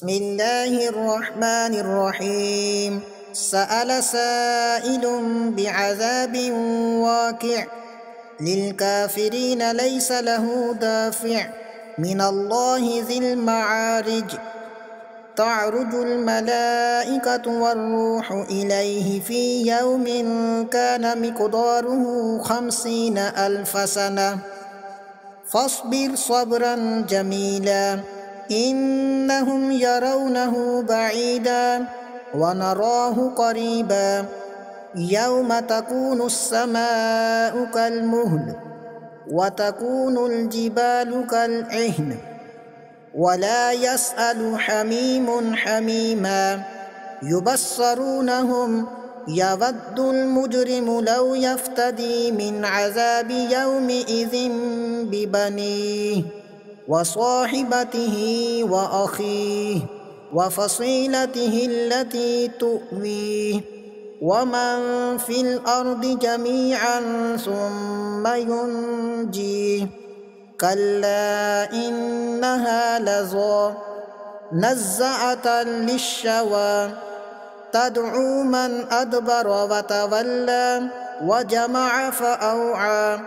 بسم الله الرحمن الرحيم. سأل سائل بعذاب واقع للكافرين ليس له دافع من الله ذي المعارج. تعرج الملائكة والروح إليه في يوم كان مقداره 50,000 سنة فاصبر صبرا جميلا إنهم يرونه بعيدا ونراه قريبا يوم تكون السماء كالمهل وتكون الجبال كالعهن ولا يسأل حميم حميما يبصرونهم يود المجرم لو يفتدي من عذاب يومئذ ببنيه وصاحبته وأخيه وفصيلته التي تؤويه ومن في الأرض جميعا ثم ينجيه كلا إنها لظى نزعة للشوى تدعو من أدبر وتولى وجمع فأوعى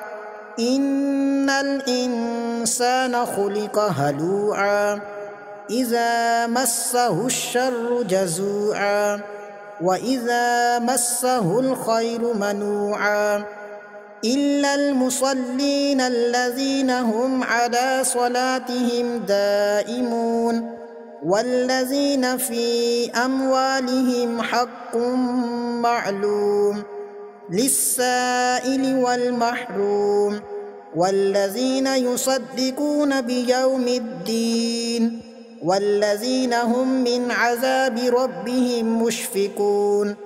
إن الإنسان خلق هلوعا إذا مسه الشر جزوعا وإذا مسه الخير منوعا إلا المصلين الذين هم على صلاتهم دائمون والذين في أموالهم حق معلوم للسائل والمحروم والذين يصدقون بيوم الدين والذين هم من عذاب ربهم مشفقون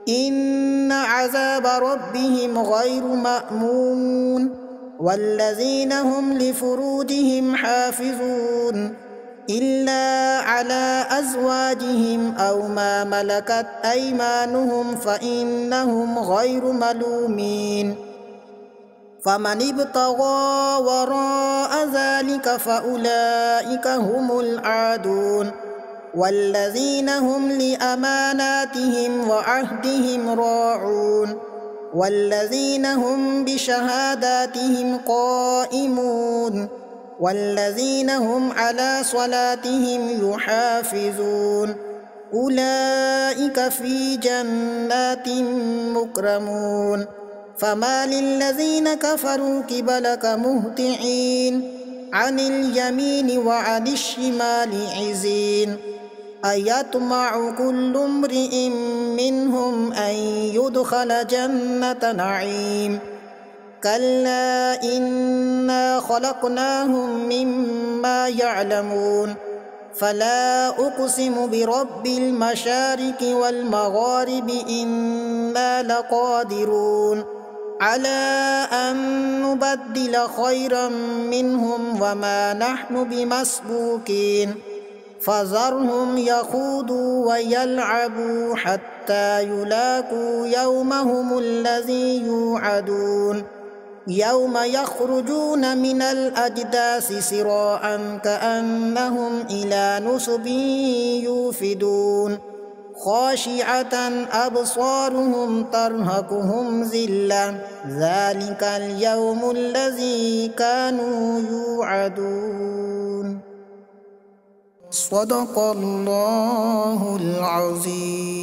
إن عذاب ربهم غير مأمون والذين هم لفروجهم حافظون إلا على أزواجهم أو ما ملكت أيمانهم فإنهم غير ملومين فمن ابتغى وراء ذلك فأولئك هم العادون والذين هم لأماناتهم وعهدهم راعون والذين هم بشهاداتهم قائمون والذين هم على صلاتهم يحافظون أولئك في جنات مكرمون فما للذين كفروا قبلك مهطعين عن اليمين وعن الشمال عزين أيطمع كل امرئ منهم أن يدخل جنة نعيم كلا إنا خلقناهم مما يعلمون فلا أقسم برب المشارق والمغارب إنا لقادرون على أن نبدل خيرا منهم وما نحن بمسبوقين فذرهم يخوضوا ويلعبوا حتى يلاقوا يومهم الذي يوعدون يوم يخرجون من الأجداث سراعا كأنهم إلى نصب يوفدون خاشعة أبصارهم ترهقهم ذلة ذلك اليوم الذي كانوا يوعدون صدق الله العظيم.